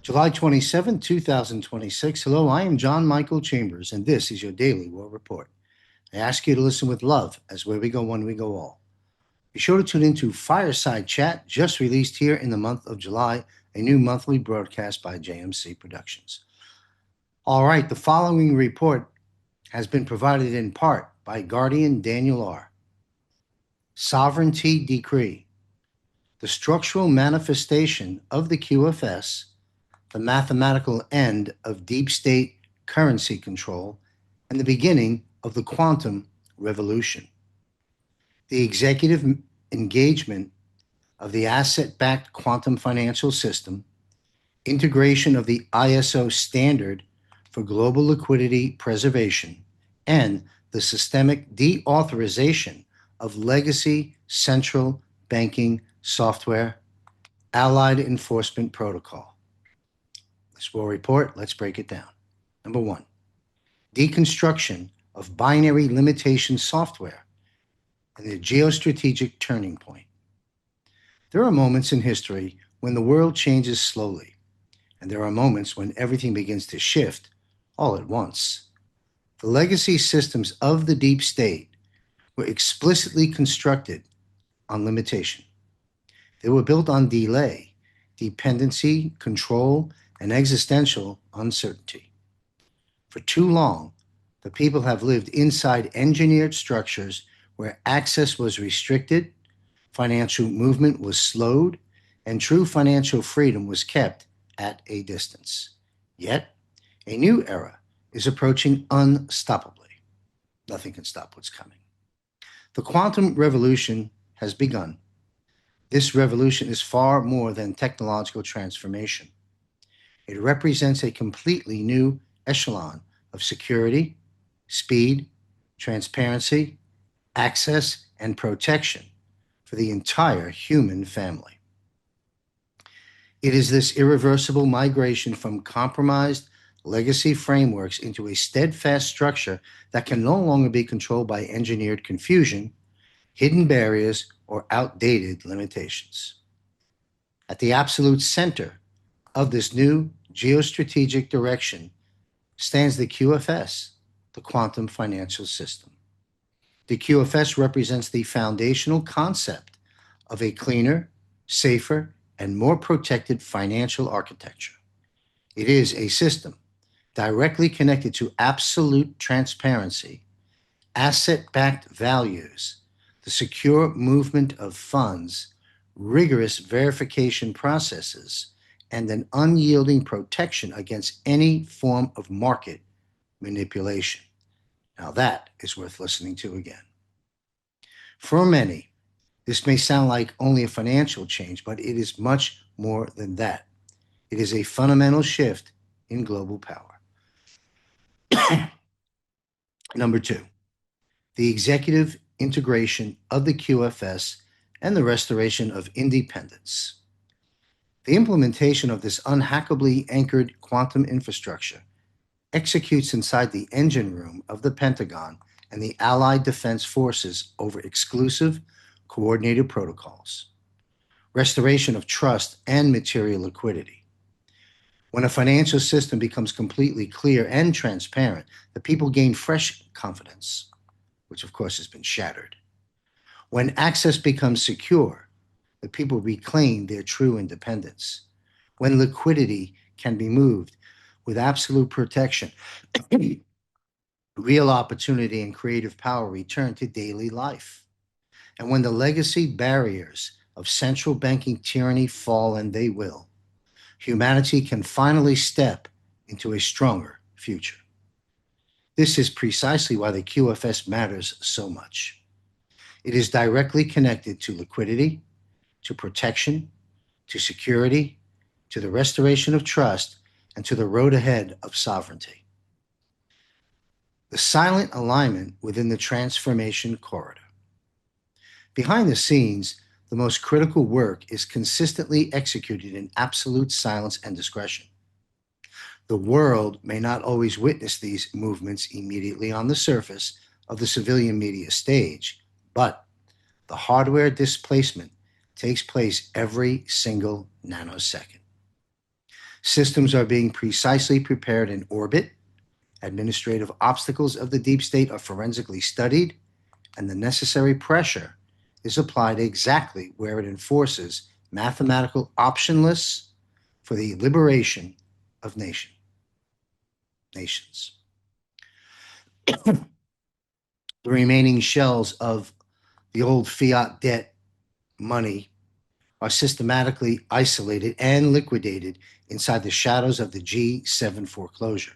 July 27, 2026. Hello, I am John Michael Chambers, and this is your Daily War Report. I ask you to listen with love, as where we go, one we go all. Be sure to tune into Fireside Chat, just released here in the month of July, a new monthly broadcast by JMC Productions. All right, the following report has been provided in part by Guardian Daniel R. Sovereignty Decree. The structural manifestation of the QFS, the mathematical end of deep state currency control, and the beginning of the quantum revolution. The executive engagement of the asset-backed quantum financial system, integration of the ISO standard for global liquidity preservation, and the systemic deauthorization of legacy central banking software, Allied Enforcement Protocol. This war report, let's break it down. Number one, deconstruction of binary limitation software and the geostrategic turning point. There are moments in history when the world changes slowly, and there are moments when everything begins to shift all at once. The legacy systems of the deep state were explicitly constructed on limitation. They were built on delay, dependency, control, and existential uncertainty. For too long, the people have lived inside engineered structures where access was restricted, financial movement was slowed, and true financial freedom was kept at a distance. Yet, a new era is approaching unstoppably. Nothing can stop what's coming. The quantum revolution has begun. This revolution is far more than technological transformation. It represents a completely new echelon of security, speed, transparency, access, and protection for the entire human family. It is this irreversible migration from compromised legacy frameworks into a steadfast structure that can no longer be controlled by engineered confusion, hidden barriers, or outdated limitations. At the absolute center of this new geostrategic direction stands the QFS, the quantum financial system. The QFS represents the foundational concept of a cleaner, safer, and more protected financial architecture. It is a system directly connected to absolute transparency, asset-backed values, the secure movement of funds, rigorous verification processes, and an unyielding protection against any form of market manipulation. Now that is worth listening to again. For many, this may sound like only a financial change, but it is much more than that. It is a fundamental shift in global power. Number two, the executive integration of the QFS and the restoration of independence. The implementation of this unhackably anchored quantum infrastructure executes inside the engine room of the Pentagon and the Allied Defense Forces over exclusive, coordinated protocols. Restoration of trust and material liquidity. When a financial system becomes completely clear and transparent, the people gain fresh confidence, which of course has been shattered. When access becomes secure, the people reclaim their true independence. When liquidity can be moved with absolute protection, real opportunity and creative power return to daily life. And when the legacy barriers of central banking tyranny fall, and they will, humanity can finally step into a stronger future. This is precisely why the QFS matters so much. It is directly connected to liquidity, to protection, to security, to the restoration of trust, and to the road ahead of sovereignty. The silent alignment within the transformation corridor. Behind the scenes, the most critical work is consistently executed in absolute silence and discretion. The world may not always witness these movements immediately on the surface of the civilian media stage, but the hardware displacement takes place every single nanosecond. Systems are being precisely prepared in orbit, administrative obstacles of the deep state are forensically studied, and the necessary pressure is applied exactly where it enforces mathematical optionless for the liberation of nations. The remaining shells of the old fiat debt money are systematically isolated and liquidated inside the shadows of the G7 foreclosure.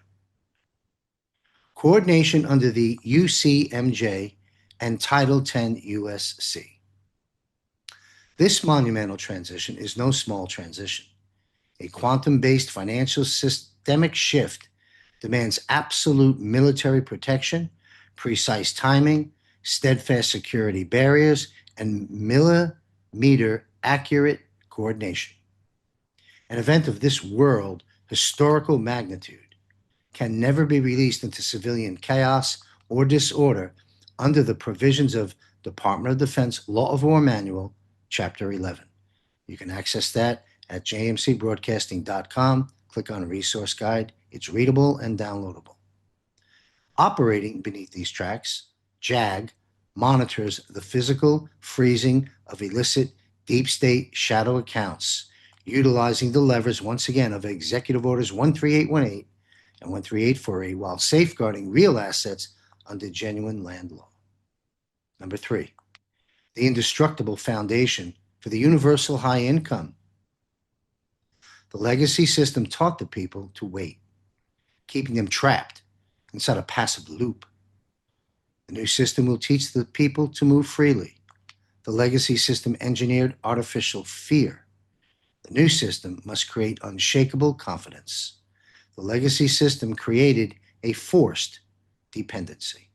Coordination under the UCMJ and Title 10 USC. This monumental transition is no small transition. A quantum-based financial systemic shift demands absolute military protection, precise timing, steadfast security barriers, and millimeter accurate coordination. An event of this world historical magnitude can never be released into civilian chaos or disorder under the provisions of Department of Defense Law of War Manual, Chapter 11. You can access that at jmcbroadcasting.com. Click on Resource Guide. It's readable and downloadable. Operating beneath these tracks, JAG monitors the physical freezing of illicit deep state shadow accounts, utilizing the levers once again of Executive Orders 13818 and 13848 while safeguarding real assets under genuine land law. Number 3, the indestructible foundation for the universal high income. The legacy system taught the people to wait, keeping them trapped inside a passive loop. The new system will teach the people to move freely. The legacy system engineered artificial fear. The new system must create unshakable confidence. The legacy system created a forced dependency.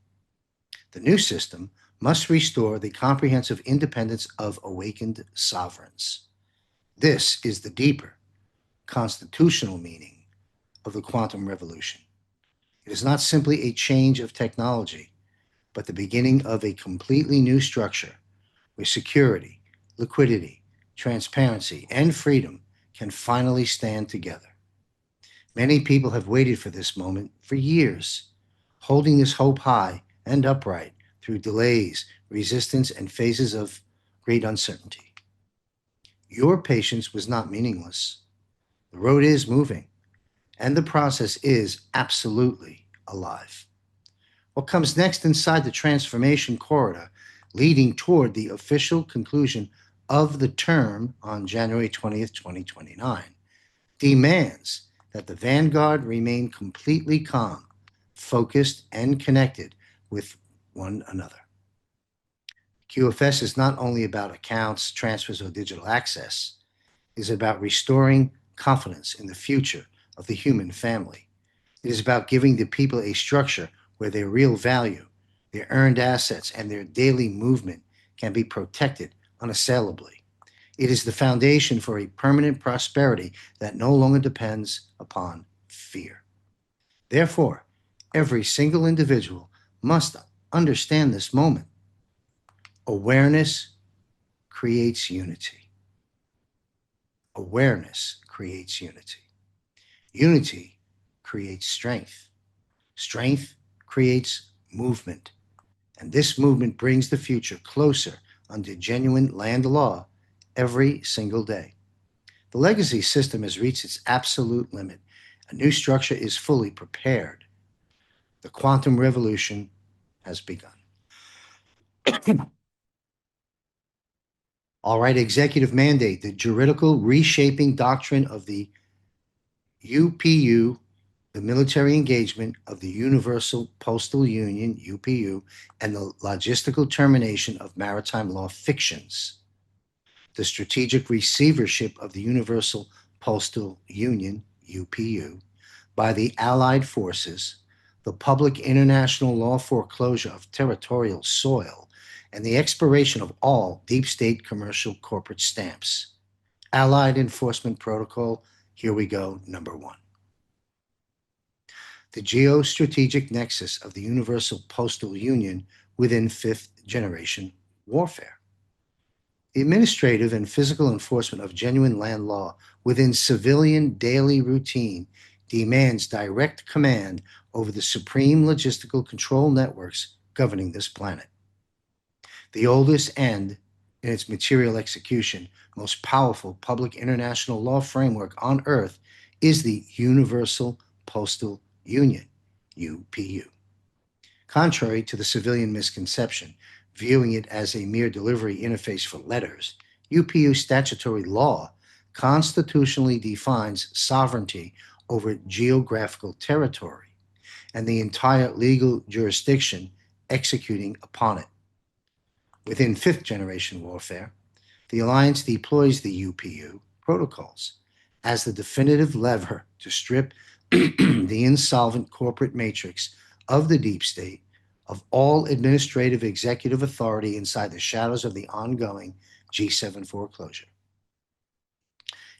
The new system must restore the comprehensive independence of awakened sovereigns. This is the deeper constitutional meaning of the quantum revolution. It is not simply a change of technology, but the beginning of a completely new structure where security, liquidity, transparency, and freedom can finally stand together. Many people have waited for this moment for years, holding this hope high and upright through delays, resistance, and phases of great uncertainty. Your patience was not meaningless. The road is moving, and the process is absolutely alive. What comes next inside the transformation corridor leading toward the official conclusion of the term on January 20th, 2029, demands that the vanguard remain completely calm, focused, and connected with one another. QFS is not only about accounts, transfers, or digital access. It is about restoring confidence in the future of the human family. It is about giving the people a structure where their real value, their earned assets, and their daily movement can be protected unassailably. It is the foundation for a permanent prosperity that no longer depends upon fear. Therefore, every single individual must understand this moment. Awareness creates unity. Awareness creates unity. Unity creates strength. Strength creates movement. And this movement brings the future closer under genuine land law every single day. The legacy system has reached its absolute limit. A new structure is fully prepared. The quantum revolution has begun. All right, executive mandate, the juridical reshaping doctrine of the UPU, the military engagement of the Universal Postal Union, UPU, and the logistical termination of maritime law fictions. The strategic receivership of the Universal Postal Union, UPU, by the Allied forces, the public international law foreclosure of territorial soil, and the expiration of all deep state commercial corporate stamps. Allied Enforcement Protocol, here we go, number 1. The geostrategic nexus of the Universal Postal Union within fifth generation warfare. The administrative and physical enforcement of genuine land law within civilian daily routine demands direct command over the supreme logistical control networks governing this planet. The oldest and, in its material execution, most powerful public international law framework on Earth is the Universal Postal Union, UPU. Contrary to the civilian misconception, viewing it as a mere delivery interface for letters, UPU statutory law constitutionally defines sovereignty over geographical territory and the entire legal jurisdiction executing upon it. Within fifth generation warfare, the Alliance deploys the UPU protocols as the definitive lever to strip the insolvent corporate matrix of the deep state of all administrative executive authority inside the shadows of the ongoing G7 foreclosure.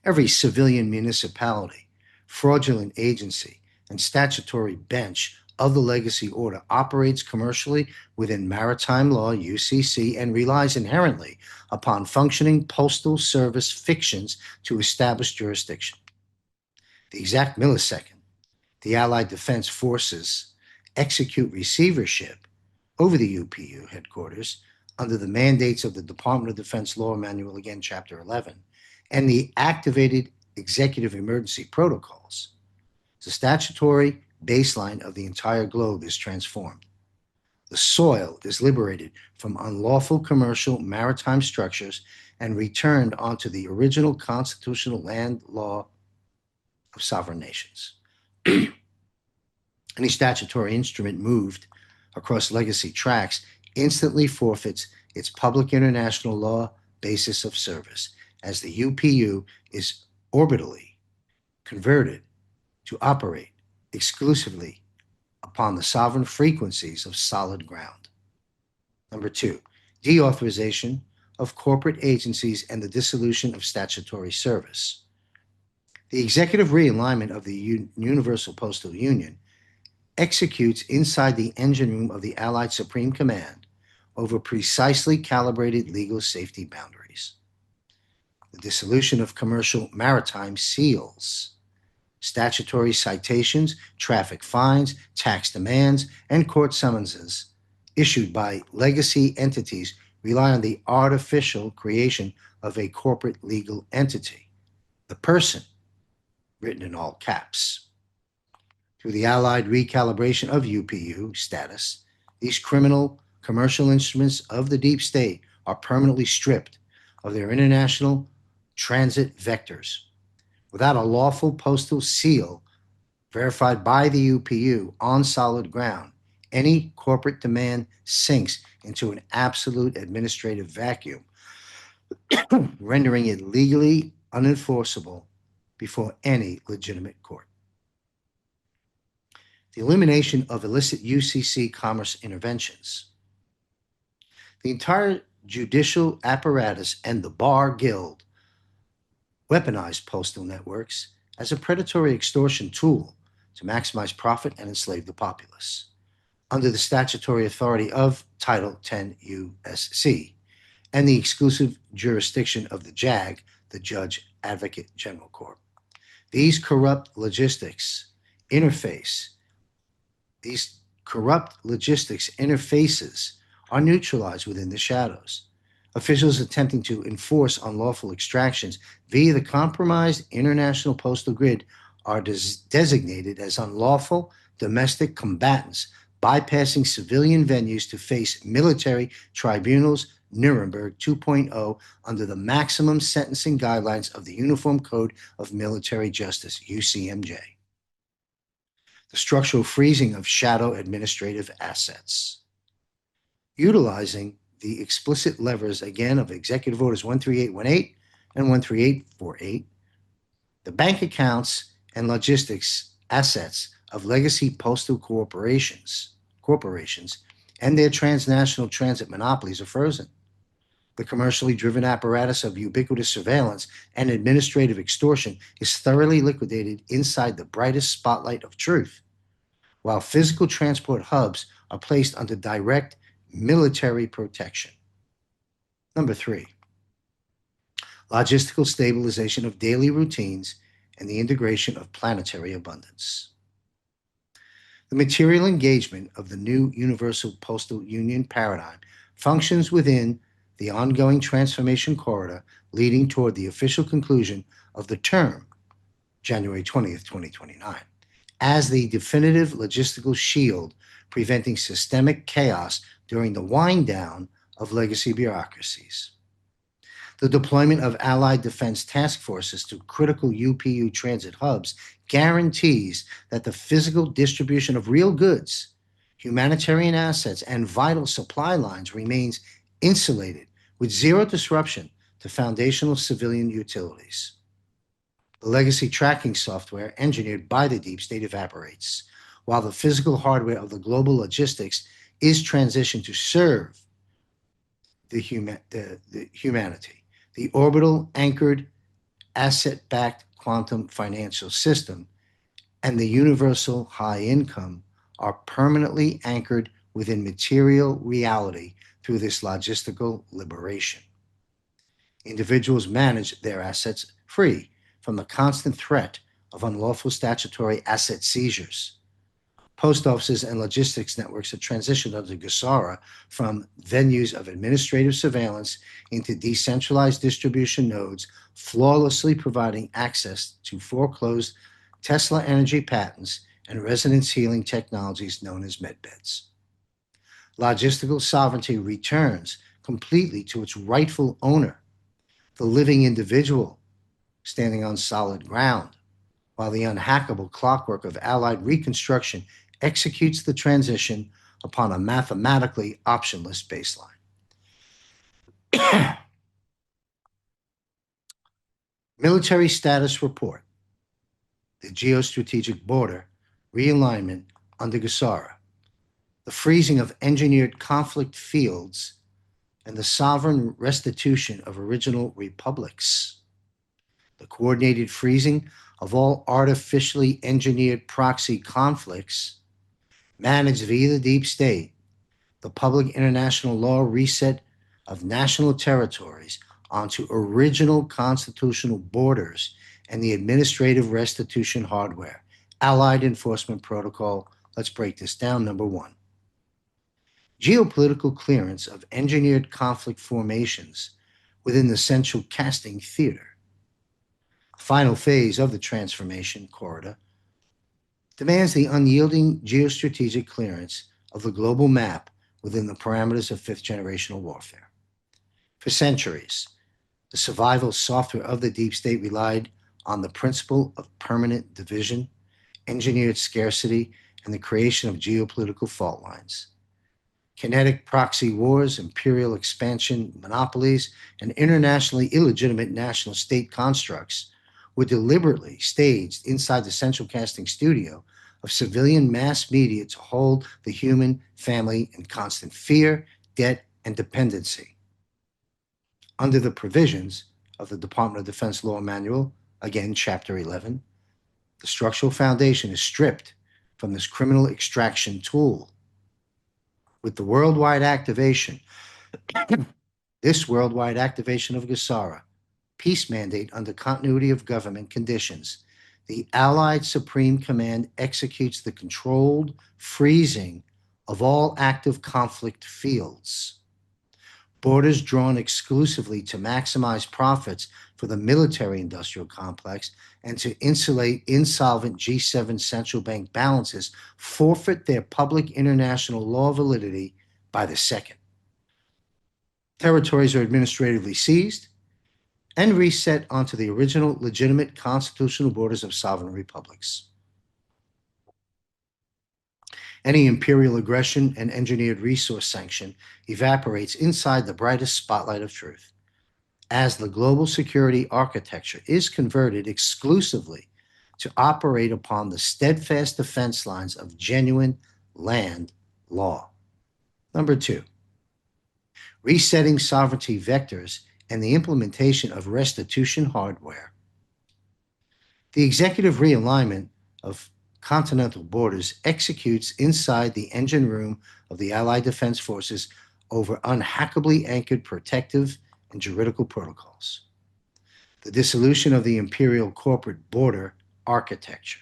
Every civilian municipality, fraudulent agency, and statutory bench of the legacy order operates commercially within maritime law, UCC, and relies inherently upon functioning postal service fictions to establish jurisdiction. The exact millisecond the Allied Defense Forces execute receivership over the UPU headquarters under the mandates of the Department of Defense Law Manual, again, Chapter 11, and the activated executive emergency protocols, the statutory baseline of the entire globe is transformed. The soil is liberated from unlawful commercial maritime structures and returned onto the original constitutional land law of sovereign nations. Any statutory instrument moved across legacy tracks instantly forfeits its public international law basis of service, as the UPU is orbitally converted to operate exclusively upon the sovereign frequencies of solid ground. Number two, deauthorization of corporate agencies and the dissolution of statutory service. The executive realignment of the Universal Postal Union executes inside the engine room of the Allied Supreme Command over precisely calibrated legal safety boundaries. The dissolution of commercial maritime seals, statutory citations, traffic fines, tax demands, and court summonses issued by legacy entities rely on the artificial creation of a corporate legal entity, the person, written in all caps. Through the Allied recalibration of UPU status, these criminal commercial instruments of the deep state are permanently stripped of their international transit vectors. Without a lawful postal seal verified by the UPU on solid ground, any corporate demand sinks into an absolute administrative vacuum, rendering it legally unenforceable before any legitimate court. The elimination of illicit UCC commerce interventions. The entire judicial apparatus and the Bar Guild weaponized postal networks as a predatory extortion tool to maximize profit and enslave the populace. Under the statutory authority of Title 10 USC and the exclusive jurisdiction of the JAG, the Judge Advocate General Court. These corrupt logistics interfaces are neutralized within the shadows. Officials attempting to enforce unlawful extractions via the compromised international postal grid are designated as unlawful domestic combatants, bypassing civilian venues to face military tribunals, Nuremberg 2.0, under the maximum sentencing guidelines of the Uniform Code of Military Justice, UCMJ. The structural freezing of shadow administrative assets. Utilizing the explicit levers, again, of Executive Orders 13818 and 13848, the bank accounts and logistics assets of legacy postal corporations and their transnational transit monopolies are frozen. The commercially driven apparatus of ubiquitous surveillance and administrative extortion is thoroughly liquidated inside the brightest spotlight of truth, while physical transport hubs are placed under direct military protection. Number three, logistical stabilization of daily routines, and the integration of planetary abundance. The material engagement of the new Universal Postal Union paradigm functions within the ongoing transformation corridor leading toward the official conclusion of the term, January 20th, 2029, as the definitive logistical shield preventing systemic chaos during the wind down of legacy bureaucracies. The deployment of Allied Defense Task Forces to critical UPU transit hubs guarantees that the physical distribution of real goods, humanitarian assets, and vital supply lines remains insulated with zero disruption to foundational civilian utilities. The legacy tracking software engineered by the deep state evaporates, while the physical hardware of the global logistics is transitioned to serve the humanity. The orbital anchored asset-backed quantum financial system and the universal high income are permanently anchored within material reality through this logistical liberation. Individuals manage their assets free from the constant threat of unlawful statutory asset seizures. Post offices and logistics networks have transitioned under GESARA from venues of administrative surveillance into decentralized distribution nodes, flawlessly providing access to foreclosed Tesla energy patents and resonance healing technologies known as medbeds. Logistical sovereignty returns completely to its rightful owner, the living individual standing on solid ground, while the unhackable clockwork of Allied reconstruction executes the transition upon a mathematically optionless baseline. Military Status Report, the geostrategic border realignment under GESARA, the freezing of engineered conflict fields, and the sovereign restitution of original republics, the coordinated freezing of all artificially engineered proxy conflicts managed via the deep state, the public international law reset of national territories onto original constitutional borders, and the administrative restitution hardware. Allied Enforcement Protocol. Let's break this down. Number one, geopolitical clearance of engineered conflict formations within the central casting theater. Final phase of the transformation corridor demands the unyielding geostrategic clearance of the global map within the parameters of fifth generational warfare. For centuries, the survival software of the deep state relied on the principle of permanent division, engineered scarcity, and the creation of geopolitical fault lines. Kinetic proxy wars, imperial expansion, monopolies, and internationally illegitimate national state constructs were deliberately staged inside the central casting studio of civilian mass media to hold the human family in constant fear, debt, and dependency. Under the provisions of the Department of Defense Law Manual, again, Chapter 11, the structural foundation is stripped from this criminal extraction tool. With the worldwide activation, this worldwide activation of GESARA, peace mandate under continuity of government conditions, the Allied Supreme Command executes the controlled freezing of all active conflict fields. Borders drawn exclusively to maximize profits for the military-industrial complex and to insulate insolvent G7 central bank balances forfeit their public international law validity by the second. Territories are administratively seized and reset onto the original legitimate constitutional borders of sovereign republics. Any imperial aggression and engineered resource sanction evaporates inside the brightest spotlight of truth, as the global security architecture is converted exclusively to operate upon the steadfast defense lines of genuine land law. Number two, resetting sovereignty vectors and the implementation of restitution hardware. The executive realignment of continental borders executes inside the engine room of the Allied Defense Forces over unhackably anchored protective and juridical protocols. the dissolution of the imperial corporate border architecture.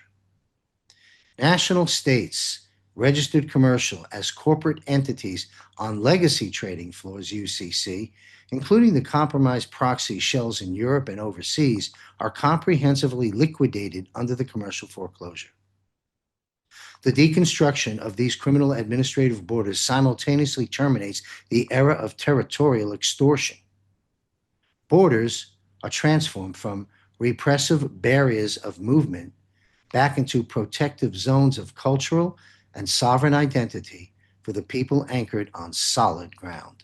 National states registered commercial as corporate entities on legacy trading floors, UCC, including the compromised proxy shells in Europe and overseas, are comprehensively liquidated under the commercial foreclosure. The deconstruction of these criminal administrative borders simultaneously terminates the era of territorial extortion. Borders are transformed from repressive barriers of movement back into protective zones of cultural and sovereign identity for the people anchored on solid ground.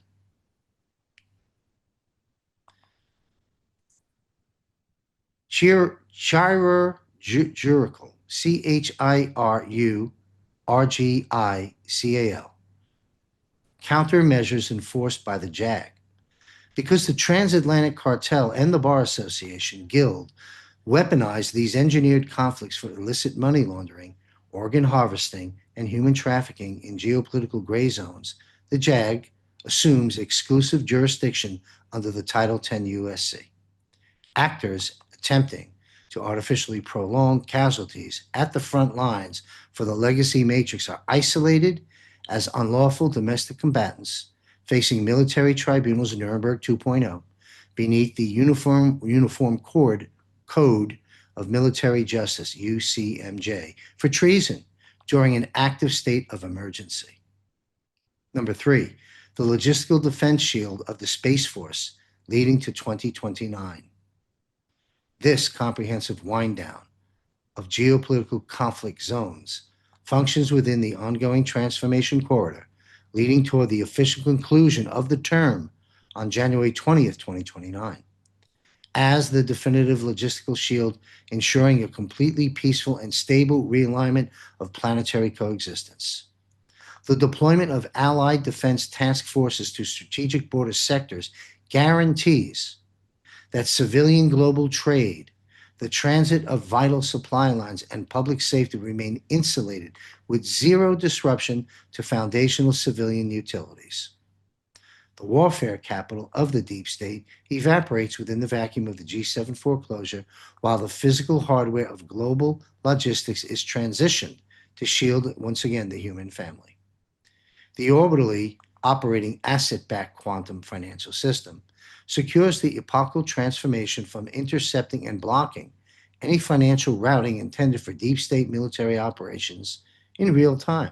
Chirurgical, CHIRURGICAL, countermeasures enforced by the JAG. Because the Transatlantic Cartel and the Bar Association, Guild, weaponized these engineered conflicts for illicit money laundering, organ harvesting, and human trafficking in geopolitical gray zones, the JAG assumes exclusive jurisdiction under the Title 10 USC. Actors attempting to artificially prolong casualties at the front lines for the legacy matrix are isolated as unlawful domestic combatants facing military tribunals in Nuremberg 2.0 beneath the Uniform Code of Military Justice, UCMJ, for treason during an active state of emergency. Number 3, the logistical defense shield of the Space Force leading to 2029. This comprehensive wind-down of geopolitical conflict zones functions within the ongoing transformation corridor, leading toward the official conclusion of the term on January 20th, 2029, as the definitive logistical shield ensuring a completely peaceful and stable realignment of planetary coexistence. The deployment of Allied defense task forces to strategic border sectors guarantees that civilian global trade, the transit of vital supply lines, and public safety remain insulated with zero disruption to foundational civilian utilities. The warfare capital of the deep state evaporates within the vacuum of the G7 foreclosure, while the physical hardware of global logistics is transitioned to shield, once again, the human family. The orbitally operating asset-backed quantum financial system secures the epochal transformation from intercepting and blocking any financial routing intended for deep state military operations in real time,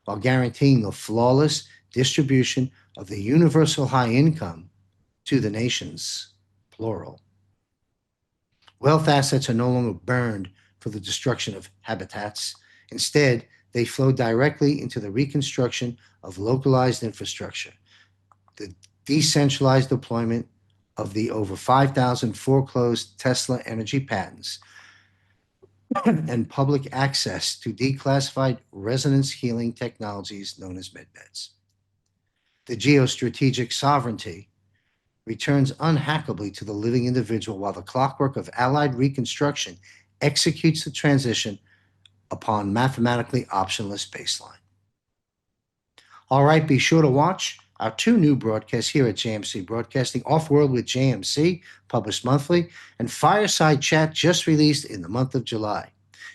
while guaranteeing the flawless distribution of the universal high income to the nations, plural. Wealth assets are no longer burned for the destruction of habitats. Instead, they flow directly into the reconstruction of localized infrastructure, the decentralized deployment of the over 5,000 foreclosed Tesla energy patents, and public access to declassified resonance healing technologies known as medbeds. The geostrategic sovereignty returns unhackably to the living individual, while the clockwork of Allied reconstruction executes the transition upon mathematically optionless baseline. All right, be sure to watch our 2 new broadcasts here at JMC Broadcasting: Off-World with JMC, published monthly, and Fireside Chat, just released in the month of July.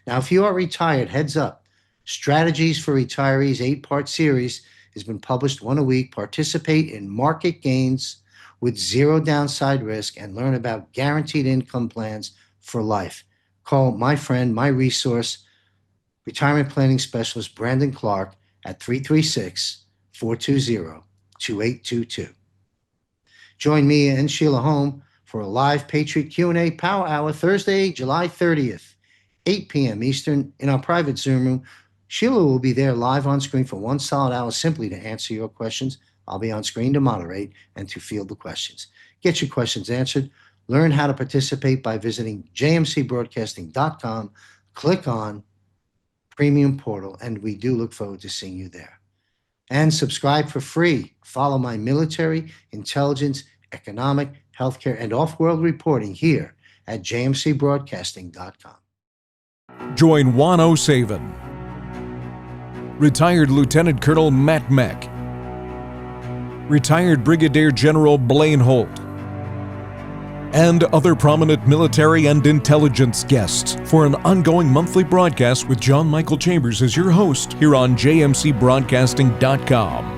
Now, if you are retired, heads up. Strategies for Retirees 8-part series has been published 1 a week. Participate in market gains with zero downside risk and learn about guaranteed income plans for life. Call my friend, my resource, retirement planning specialist Brandon Clark at 336-420-2822. Join me and Sheila Holm for a live Patriot Q&A Power Hour Thursday, July 30th, 8 p.m. Eastern, in our private Zoom room. Sheila will be there live on screen for 1 solid hour simply to answer your questions. I'll be on screen to moderate and to field the questions. Get your questions answered. Learn how to participate by visiting jmcbroadcasting.com. Click on Premium Portal, and we do look forward to seeing you there. And subscribe for free. Follow my military, intelligence, economic, healthcare, and off-world reporting here at jmcbroadcasting.com. Join Juan O'Savin, retired Lieutenant Colonel Matt Meck, retired Brigadier General Blaine Holt, and other prominent military and intelligence guests for an ongoing monthly broadcast with John Michael Chambers as your host here on jmcbroadcasting.com.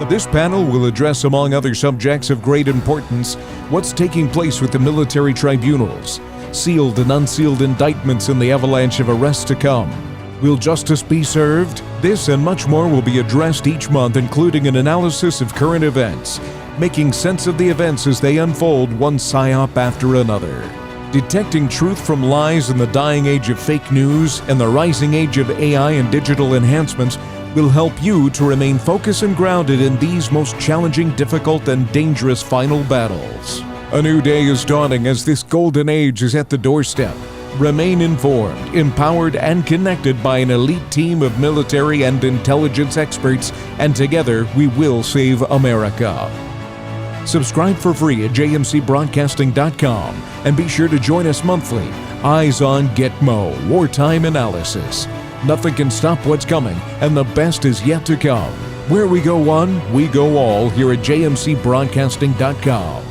This panel will address, among other subjects of great importance, what's taking place with the military tribunals, sealed and unsealed indictments, and the avalanche of arrests to come. Will justice be served? This and much more will be addressed each month, including an analysis of current events, making sense of the events as they unfold, one psyop after another. Detecting truth from lies in the dying age of fake news and the rising age of AI and digital enhancements will help you to remain focused and grounded in these most challenging, difficult, and dangerous final battles. A new day is dawning as this golden age is at the doorstep. Remain informed, empowered, and connected by an elite team of military and intelligence experts, and together we will save America. Subscribe for free at jmcbroadcasting.com and be sure to join us monthly. Eyes on Gitmo, wartime analysis. Nothing can stop what's coming, and the best is yet to come. Where we go one, we go all here at jmcbroadcasting.com.